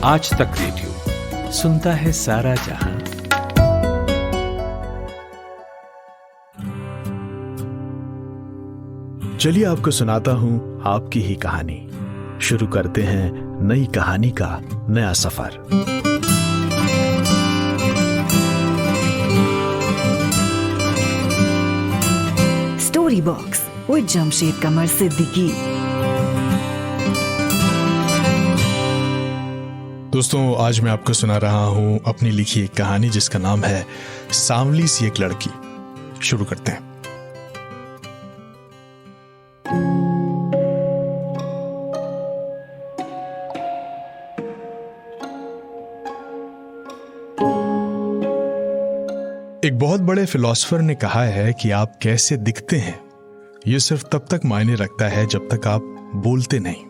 आज तक रेडियो सुनता है सारा जहां। चलिए आपको सुनाता हूं आपकी ही कहानी। शुरू करते हैं नई कहानी का नया सफर। स्टोरी बॉक्स विद जमशेद कमर सिद्दीकी। दोस्तों, आज मैं आपको सुना रहा हूं अपनी लिखी एक कहानी जिसका नाम है सांवली सी एक लड़की। शुरू करते हैं। एक बहुत बड़े फिलोसोफर ने कहा है कि आप कैसे दिखते हैं यह सिर्फ तब तक मायने रखता है जब तक आप बोलते नहीं,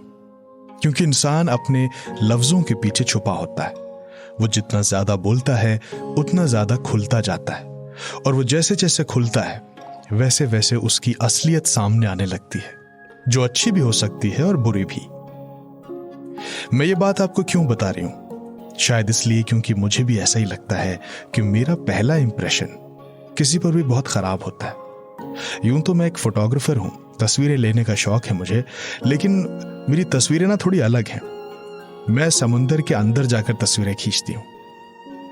क्योंकि इंसान अपने लफ्जों के पीछे छुपा होता है। वो जितना ज्यादा बोलता है उतना ज्यादा खुलता जाता है, और वो जैसे जैसे खुलता है वैसे वैसे उसकी असलियत सामने आने लगती है, जो अच्छी भी हो सकती है और बुरी भी। मैं ये बात आपको क्यों बता रही हूं? शायद इसलिए क्योंकि मुझे भी ऐसा ही लगता है कि मेरा पहला इंप्रेशन किसी पर भी बहुत खराब होता है। यूं तो मैं एक फोटोग्राफर हूं, तस्वीरें लेने का शौक है मुझे, लेकिन मेरी तस्वीरें ना थोड़ी अलग हैं। मैं समुंदर के अंदर जाकर तस्वीरें खींचती हूं।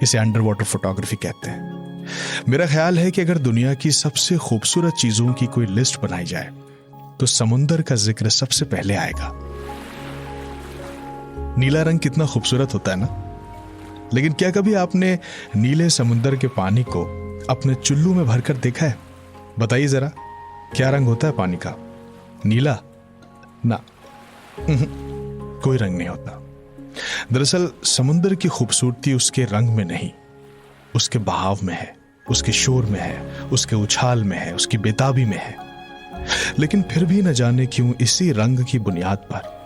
इसे अंडर वाटर फोटोग्राफी कहते हैं। मेरा ख्याल है कि अगर दुनिया की सबसे खूबसूरत चीजों की कोई लिस्ट बनाई जाए तो समुंदर का जिक्र सबसे पहले आएगा। नीला रंग कितना खूबसूरत होता है ना, लेकिन क्या कभी आपने नीले समुंदर के पानी को अपने चुल्लू में भरकर देखा है? बताइए जरा, क्या रंग होता है पानी का? नीला? ना, कोई रंग नहीं होता। दरअसल समुंदर की खूबसूरती उसके रंग में नहीं, उसके बहाव में है, उसके शोर में है, उसके उछाल में है, उसकी बेताबी में है। लेकिन फिर भी न जाने क्यों इसी रंग की बुनियाद पर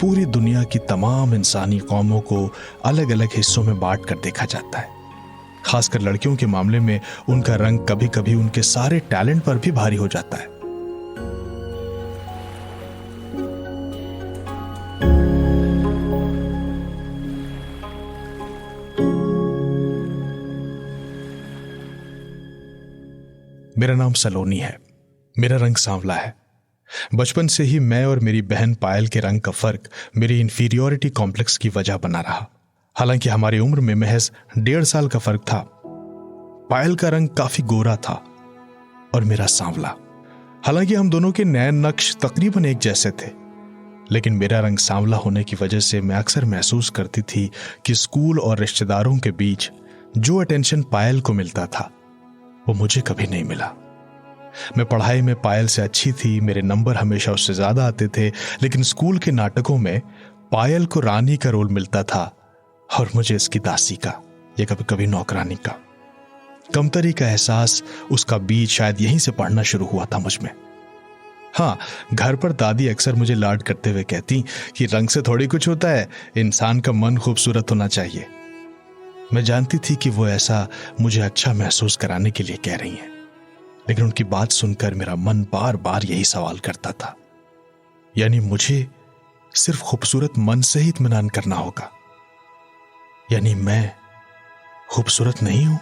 पूरी दुनिया की तमाम इंसानी कौमों को अलग अलग हिस्सों में बांट कर देखा जाता है। खासकर लड़कियों के मामले में उनका रंग कभी कभी उनके सारे टैलेंट पर भी भारी हो जाता है। मेरा नाम सलोनी है। मेरा रंग सांवला है। बचपन से ही मैं और मेरी बहन पायल के रंग का फर्क मेरी इंफीरियोरिटी कॉम्प्लेक्स की वजह बना रहा। हालांकि हमारी उम्र में महज 1.5 साल का फर्क था। पायल का रंग काफी गोरा था और मेरा सांवला। हालांकि हम दोनों के नयन नक्श तकरीबन एक जैसे थे, लेकिन मेरा रंग सांवला होने की वजह से मैं अक्सर महसूस करती थी कि स्कूल और रिश्तेदारों के बीच जो अटेंशन पायल को मिलता था वो मुझे कभी नहीं मिला। मैं पढ़ाई में पायल से अच्छी थी, मेरे नंबर हमेशा उससे ज्यादा आते थे, लेकिन स्कूल के नाटकों में पायल को रानी का रोल मिलता था और मुझे इसकी दासी का या कभी कभी नौकरानी का। कमतरी का एहसास, उसका बीज शायद यहीं से पढ़ना शुरू हुआ था मुझ में। हाँ, घर पर दादी अक्सर मुझे लाड करते हुए कहती कि रंग से थोड़ी कुछ होता है, इंसान का मन खूबसूरत होना चाहिए। मैं जानती थी कि वो ऐसा मुझे अच्छा महसूस कराने के लिए कह रही हैं, लेकिन उनकी बात सुनकर मेरा मन बार बार यही सवाल करता था, यानी मुझे सिर्फ खूबसूरत मन से ही इत्मीनान करना होगा, यानी मैं खूबसूरत नहीं हूं?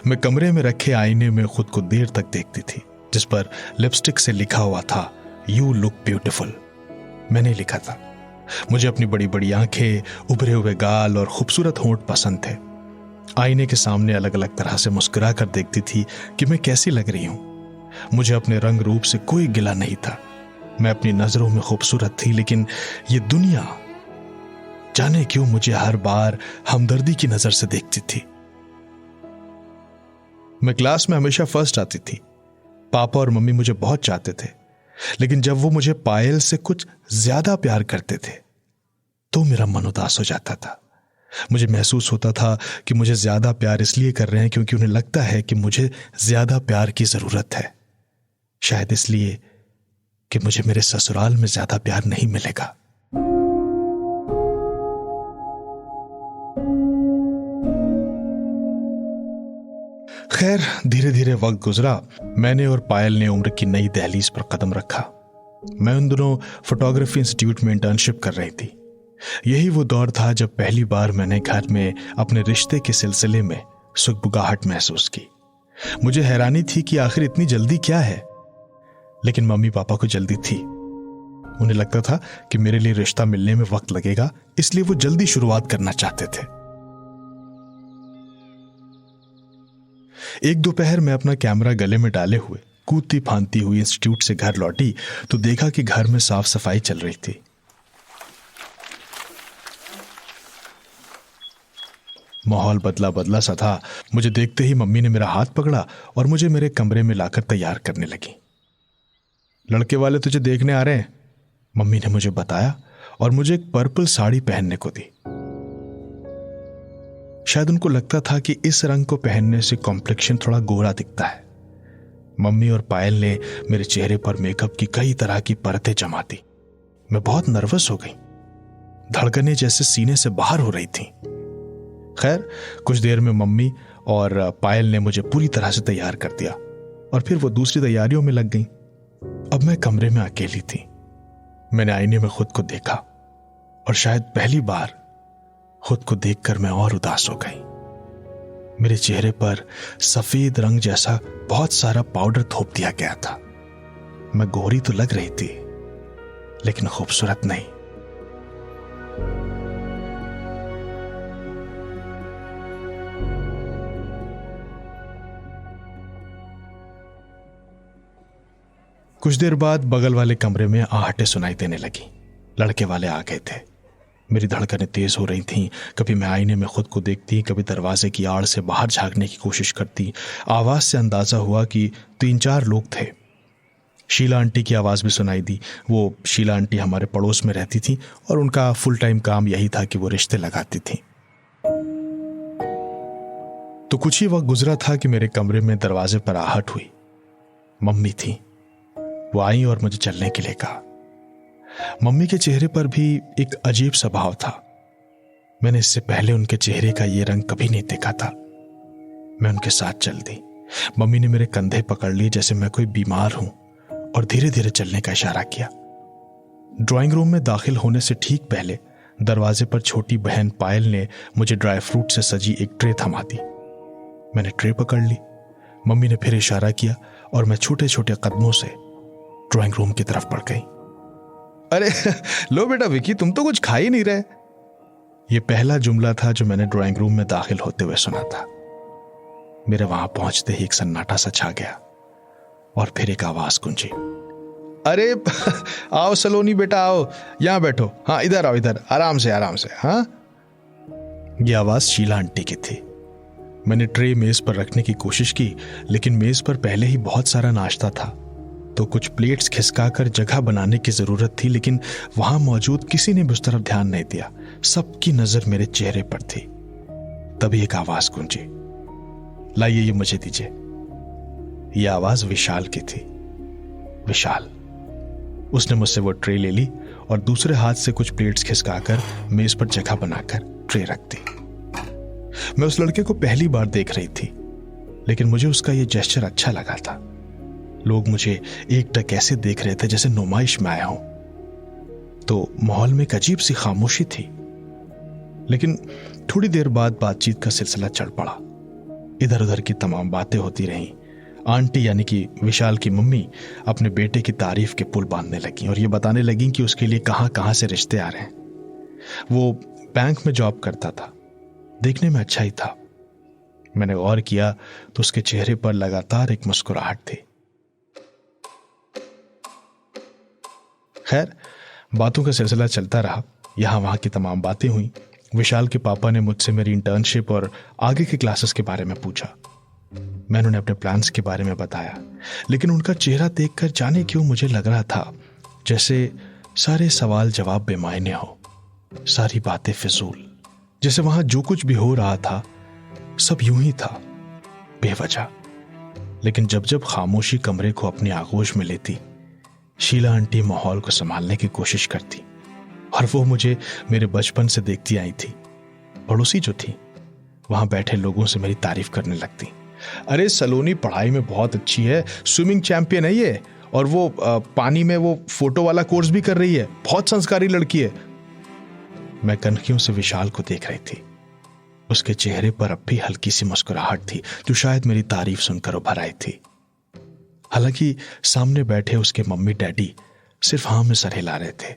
मैं कमरे में रखे आईने में खुद को देर तक देखती थी, जिस पर लिपस्टिक से लिखा हुआ था यू लुक ब्यूटिफुल। मैंने लिखा था। मुझे अपनी बड़ी बड़ी आंखें, उभरे हुए गाल और खूबसूरत होंठ पसंद थे। आईने के सामने अलग अलग तरह से मुस्कुरा कर देखती थी कि मैं कैसी लग रही हूं। मुझे अपने रंग रूप से कोई गिला नहीं था। मैं अपनी नजरों में खूबसूरत थी, लेकिन ये दुनिया जाने क्यों मुझे हर बार हमदर्दी की नजर से देखती थी। मैं क्लास में हमेशा फर्स्ट आती थी। पापा और मम्मी मुझे बहुत चाहते थे, लेकिन जब वो मुझे पायल से कुछ ज्यादा प्यार करते थे तो मेरा मन उदास हो जाता था। मुझे महसूस होता था कि मुझे ज्यादा प्यार इसलिए कर रहे हैं क्योंकि उन्हें लगता है कि मुझे ज्यादा प्यार की जरूरत है। शायद इसलिए कि मुझे मेरे ससुराल में ज्यादा प्यार नहीं मिलेगा। खैर, धीरे धीरे वक्त गुजरा। मैंने और पायल ने उम्र की नई दहलीज पर कदम रखा। मैं उन दिनों फोटोग्राफी इंस्टीट्यूट में इंटर्नशिप कर रही थी। यही वो दौर था जब पहली बार मैंने घर में अपने रिश्ते के सिलसिले में सुगबुगाहट महसूस की। मुझे हैरानी थी कि आखिर इतनी जल्दी क्या है, लेकिन मम्मी पापा को जल्दी थी। उन्हें लगता था कि मेरे लिए रिश्ता मिलने में वक्त लगेगा, इसलिए वो जल्दी शुरुआत करना चाहते थे। एक दोपहर मैं अपना कैमरा गले में डाले हुए कूदती फांदती हुई इंस्टीट्यूट से घर लौटी तो देखा कि घर में साफ सफाई चल रही थी। माहौल बदला बदला सा था। मुझे देखते ही मम्मी ने मेरा हाथ पकड़ा और मुझे मेरे कमरे में लाकर तैयार करने लगी। लड़के वाले तुझे देखने आ रहे हैं, मम्मी ने मुझे बताया और मुझे एक पर्पल साड़ी पहनने को दी। शायद उनको लगता था कि इस रंग को पहनने से कॉम्प्लेक्शन थोड़ा गोरा दिखता है। मम्मी और पायल ने मेरे चेहरे पर मेकअप की कई तरह की परतें जमा दी। मैं बहुत नर्वस हो गई, धड़कनें जैसे सीने से बाहर हो रही थीं। खैर, कुछ देर में मम्मी और पायल ने मुझे पूरी तरह से तैयार कर दिया और फिर वो दूसरी तैयारियों में लग गई। अब मैं कमरे में अकेली थी। मैंने आईने में खुद को देखा और शायद पहली बार खुद को देखकर मैं और उदास हो गई। मेरे चेहरे पर सफेद रंग जैसा बहुत सारा पाउडर थोप दिया गया था। मैं गोरी तो लग रही थी, लेकिन खूबसूरत नहीं। कुछ देर बाद बगल वाले कमरे में आहटें सुनाई देने लगी। लड़के वाले आ गए थे। मेरी धड़कनें तेज हो रही थीं। कभी मैं आईने में खुद को देखती, कभी दरवाजे की आड़ से बाहर झांकने की कोशिश करती। आवाज से अंदाजा हुआ कि 3-4 लोग थे। शीला आंटी की आवाज भी सुनाई दी। वो शीला आंटी हमारे पड़ोस में रहती थी और उनका फुल टाइम काम यही था कि वो रिश्ते लगाती थी। तो कुछ ही वक्त गुजरा था कि मेरे कमरे में दरवाजे पर आहट हुई। मम्मी थी। वो आई और मुझे चलने के लिए कहा। मम्मी के चेहरे पर भी एक अजीब सा भाव था। मैंने इससे पहले उनके चेहरे का ये रंग कभी नहीं देखा था। मैं उनके साथ चल दी। मम्मी ने मेरे कंधे पकड़ लिए जैसे मैं कोई बीमार हूं और धीरे धीरे चलने का इशारा किया। ड्राइंग रूम में दाखिल होने से ठीक पहले दरवाजे पर छोटी बहन पायल ने मुझे ड्राई फ्रूट से सजी एक ट्रे थमा दी। मैंने ट्रे पकड़ ली। मम्मी ने फिर इशारा किया और मैं छोटे छोटे कदमों से ड्राइंग रूम की तरफ बढ़ गई। अरे लो बेटा विकी, तुम तो कुछ खा ही नहीं रहे। यह पहला जुमला था जो मैंने ड्राइंग रूम में दाखिल होते हुए सुना था। मेरे वहां पहुंचते ही एक सन्नाटा सा छा गया और फिर एक आवाज गूंजी। अरे आओ सलोनी बेटा, आओ, यहां बैठो। हाँ, इधर आओ, इधर, आराम से आराम से। हाँ, यह आवाज शीला आंटी की थी। मैंने ट्रे मेज पर रखने की कोशिश की, लेकिन मेज पर पहले ही बहुत सारा नाश्ता था, तो कुछ प्लेट्स खिसकाकर जगह बनाने की जरूरत थी, लेकिन वहां मौजूद किसी ने भी उस तरफ ध्यान नहीं दिया। सबकी नजर मेरे चेहरे पर थी। तभी एक आवाज गूंजी, लाइए ये मुझे दीजिए। यह आवाज विशाल की थी। विशाल। उसने मुझसे वो ट्रे ले ली और दूसरे हाथ से कुछ प्लेट्स खिसकाकर मेज पर जगह बनाकर ट्रे रख दी। मैं उस लड़के को पहली बार देख रही थी, लेकिन मुझे उसका यह जेस्चर अच्छा लगा था। लोग मुझे एकटक ऐसे देख रहे थे जैसे नुमाइश में आया हूं। तो माहौल में एक अजीब सी खामोशी थी। लेकिन थोड़ी देर बाद बातचीत का सिलसिला चढ़ पड़ा। इधर उधर की तमाम बातें होती रहीं। आंटी यानी कि विशाल की मम्मी अपने बेटे की तारीफ के पुल बांधने लगी और ये बताने लगी कि उसके लिए कहां कहां से रिश्ते आ रहे हैं। वो बैंक में जॉब करता था, देखने में अच्छा ही था। मैंने गौर किया तो उसके चेहरे पर लगातार एक मुस्कुराहट थी। खैर, बातों का सिलसिला चलता रहा। यहां वहां की तमाम बातें हुई। विशाल के पापा ने मुझसे मेरी इंटर्नशिप और आगे की क्लासेस के बारे में पूछा। मैंने उन्हें अपने प्लान्स के बारे में बताया, लेकिन उनका चेहरा देखकर जाने क्यों मुझे लग रहा था जैसे सारे सवाल जवाब बेमायने हो, सारी बातें फिजूल, जैसे वहां जो कुछ भी हो रहा था सब यूं ही था, बेवजह। लेकिन जब जब खामोशी कमरे को अपनी आगोश में लेती, शीला आंटी माहौल को संभालने की कोशिश करती और वो मुझे मेरे बचपन से देखती आई थी। पड़ोसी जो थी वहां बैठे लोगों से मेरी तारीफ करने लगती अरे सलोनी पढ़ाई में बहुत अच्छी है, स्विमिंग चैंपियन है ये, और वो पानी में वो फोटो वाला कोर्स भी कर रही है, बहुत संस्कारी लड़की है। मैं कनखियों से विशाल को देख रही थी। उसके चेहरे पर अब भी हल्की सी मुस्कुराहट थी जो शायद मेरी तारीफ सुनकर उभर आई थी। हालांकि सामने बैठे उसके मम्मी डैडी सिर्फ हाँ में सर हिला रहे थे,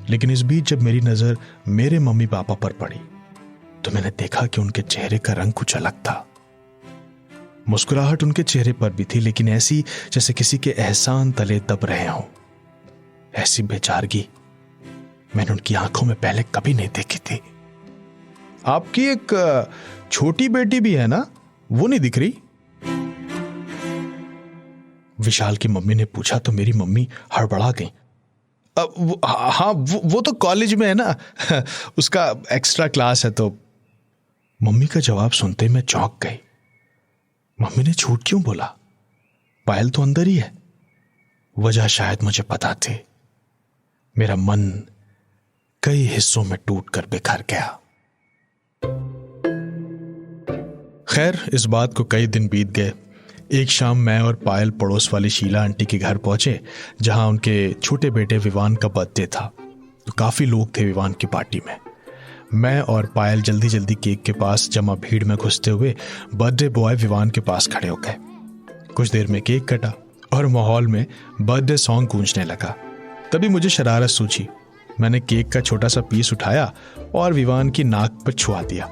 लेकिन इस बीच जब मेरी नजर मेरे मम्मी पापा पर पड़ी तो मैंने देखा कि उनके चेहरे का रंग कुछ अलग था। मुस्कुराहट उनके चेहरे पर भी थी, लेकिन ऐसी जैसे किसी के एहसान तले दब रहे हों। ऐसी बेचारगी मैंने उनकी आंखों में पहले कभी नहीं देखी थी। आपकी एक छोटी बेटी भी है ना, वो नहीं दिख रही? विशाल की मम्मी ने पूछा तो मेरी मम्मी हड़बड़ा गई। हाँ वो तो कॉलेज में है ना, उसका एक्स्ट्रा क्लास है। तो मम्मी का जवाब सुनते मैं चौंक गई। मम्मी ने झूठ क्यों बोला? पायल तो अंदर ही है। वजह शायद मुझे पता थी। मेरा मन कई हिस्सों में टूटकर बिखर गया। खैर, इस बात को कई दिन बीत गए। एक शाम मैं और पायल पड़ोस वाली शीला आंटी के घर पहुंचे, जहां उनके छोटे बेटे विवान का बर्थडे था। तो काफी लोग थे विवान की पार्टी में। मैं और पायल जल्दी जल्दी केक के पास जमा भीड़ में घुसते हुए बर्थडे बॉय विवान के पास खड़े हो गए। कुछ देर में केक कटा और माहौल में बर्थडे सॉन्ग गूंजने लगा। तभी मुझे शरारत सूझी। मैंने केक का छोटा सा पीस उठाया और विवान की नाक पर छुआ दिया।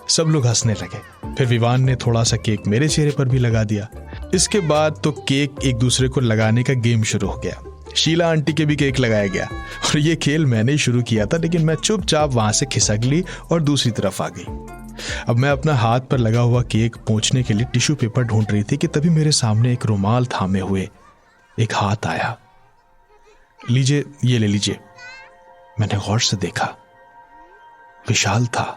सब लोग हंसने लगे। फिर विवान ने थोड़ा सा केक मेरे चेहरे पर भी लगा दिया। इसके बाद तो केक एक दूसरे को लगाने का गेम शुरू हो गया। शीला आंटी के भी केक लगाया गया और ये खेल मैंने ही शुरू किया था, लेकिन मैं चुपचाप वहां से खिसक ली और दूसरी तरफ आ गई। अब मैं अपना हाथ पर लगा हुआ केक पोंछने के लिए टिश्यू पेपर ढूंढ रही थी कि तभी मेरे सामने एक रुमाल थामे हुए एक हाथ आया। लीजिए, ये ले लीजिए। मैंने गौर से देखा, विशाल था।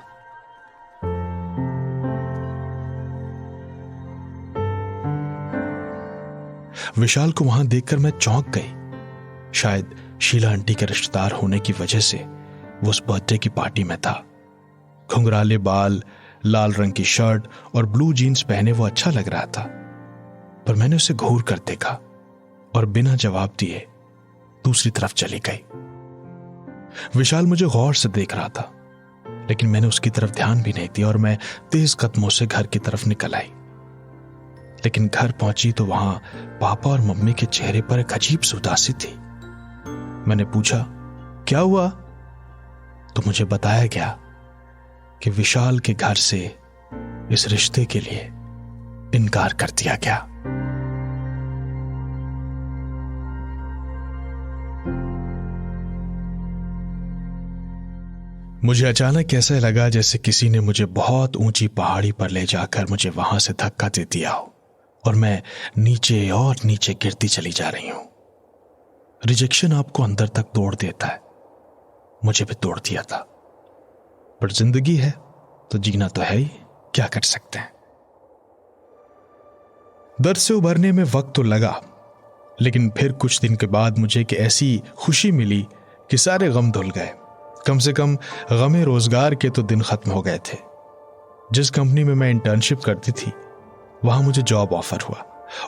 विशाल को वहां देखकर मैं चौंक गई। शायद शीला आंटी के रिश्तेदार होने की वजह से वो उस बर्थडे की पार्टी में था। घुंघराले बाल, लाल रंग की शर्ट और ब्लू जीन्स पहने वो अच्छा लग रहा था। पर मैंने उसे घूर कर देखा और बिना जवाब दिए दूसरी तरफ चली गई। विशाल मुझे गौर से देख रहा था, लेकिन मैंने उसकी तरफ ध्यान भी नहीं दिया और मैं तेज कदमों से घर की तरफ निकल आई। लेकिन घर पहुंची तो वहां पापा और मम्मी के चेहरे पर एक अजीब सी उदासी थी। मैंने पूछा, क्या हुआ? तो मुझे बताया गया कि विशाल के घर से इस रिश्ते के लिए इनकार कर दिया गया। मुझे अचानक ऐसा लगा जैसे किसी ने मुझे बहुत ऊंची पहाड़ी पर ले जाकर मुझे वहां से धक्का दे दिया हो और मैं नीचे और नीचे गिरती चली जा रही हूं। रिजेक्शन आपको अंदर तक तोड़ देता है। मुझे भी तोड़ दिया था, पर जिंदगी है तो जीना तो है ही, क्या कर सकते हैं। दर्द से उभरने में वक्त तो लगा, लेकिन फिर कुछ दिन के बाद मुझे एक ऐसी खुशी मिली कि सारे गम धुल गए। कम से कम गमे रोजगार के तो दिन खत्म हो गए थे। जिस कंपनी में मैं इंटर्नशिप करती थी वहां मुझे जॉब ऑफर हुआ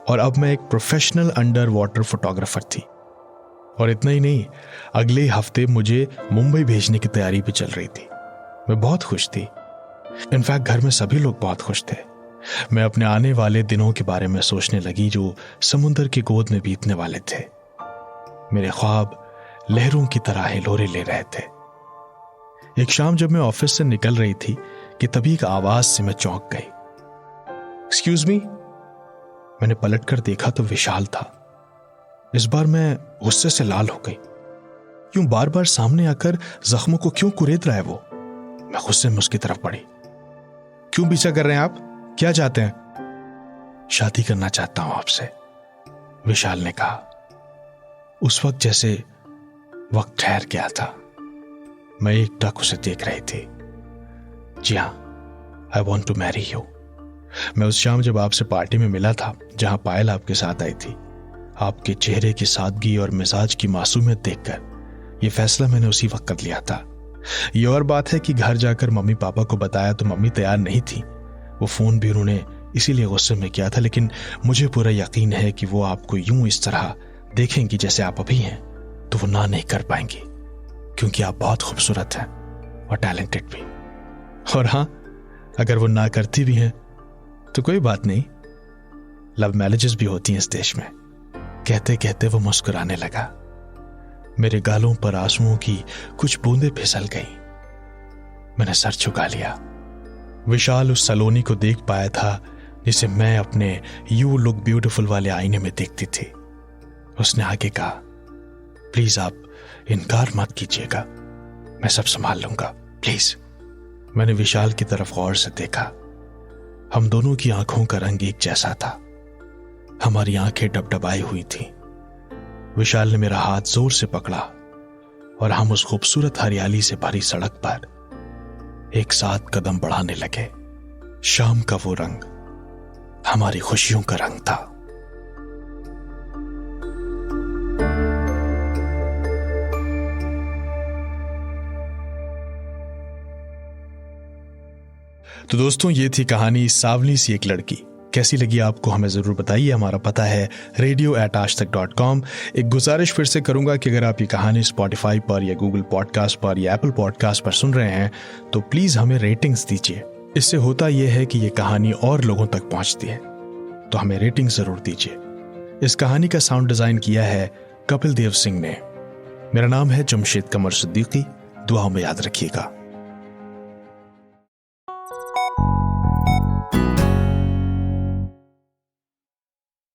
और अब मैं एक प्रोफेशनल अंडर वाटर फोटोग्राफर थी। और इतना ही नहीं, अगले हफ्ते मुझे मुंबई भेजने की तैयारी भी चल रही थी। मैं बहुत खुश थी। इनफैक्ट घर में सभी लोग बहुत खुश थे। मैं अपने आने वाले दिनों के बारे में सोचने लगी जो समुद्र की गोद में बीतने वाले थे। मेरे ख्वाब लहरों की तरह हिलोरे ले रहे थे। एक शाम जब मैं ऑफिस से निकल रही थी कि तभी एक आवाज से मैं चौंक गई। Excuse me. मैंने पलटकर देखा तो विशाल था। इस बार मैं गुस्से से लाल हो गई। यूं बार बार सामने आकर जख्मों को क्यों कुरेद रहा है वो? मैं गुस्से में उसकी तरफ बढ़ी। क्यों पीछा कर रहे हैं आप? क्या चाहते हैं? शादी करना चाहता हूं आपसे, विशाल ने कहा। उस वक्त जैसे वक्त ठहर गया था। मैं एकटक उसे देख रही थी। जी हां, I want to marry you. मैं उस शाम जब आपसे पार्टी में मिला था जहां पायल आपके साथ आई थी, आपके चेहरे की सादगी और मिजाज की मासूमियत देखकर यह फैसला मैंने उसी वक्त कर लिया था। यह और बात है कि घर जाकर मम्मी पापा को बताया तो मम्मी तैयार नहीं थी। वो फोन भी उन्होंने इसीलिए गुस्से में किया था, लेकिन मुझे पूरा यकीन है कि वो आपको यूं इस तरह देखेंगी जैसे आप अभी हैं तो वो ना नहीं कर पाएंगी, क्योंकि आप बहुत खूबसूरत हैं और टैलेंटेड भी। और हां, अगर वो ना करती भी हैं तो कोई बात नहीं, लव मैरिजेस भी होती हैं इस देश में। कहते कहते वो मुस्कुराने लगा। मेरे गालों पर आंसुओं की कुछ बूंदें फिसल गईं। मैंने सर झुका लिया। विशाल उस सलोनी को देख पाया था जिसे मैं अपने यू लुक ब्यूटीफुल वाले आईने में देखती थी। उसने आगे कहा, प्लीज आप इनकार मत कीजिएगा, मैं सब संभाल लूंगा, प्लीज। मैंने विशाल की तरफ गौर से देखा। हम दोनों की आंखों का रंग एक जैसा था। हमारी आंखें डबडबाई हुई थीं। विशाल ने मेरा हाथ जोर से पकड़ा और हम उस खूबसूरत हरियाली से भरी सड़क पर एक साथ कदम बढ़ाने लगे। शाम का वो रंग हमारी खुशियों का रंग था। तो दोस्तों, ये थी कहानी सांवली सी एक लड़की। कैसी लगी आपको हमें जरूर बताइए। हमारा पता है radio@aajtak.com। एक गुजारिश फिर से करूंगा कि अगर आप ये कहानी स्पॉटिफाई पर या गूगल पॉडकास्ट पर या एप्पल पॉडकास्ट पर सुन रहे हैं तो प्लीज हमें रेटिंग्स दीजिए। इससे होता यह है कि ये कहानी और लोगों तक पहुंचती है, तो हमें रेटिंग जरूर दीजिए। इस कहानी का साउंड डिजाइन किया है कपिल देव सिंह ने। मेरा नाम है जमशेद कमर सिद्दीकी। दुआओं में याद रखिएगा।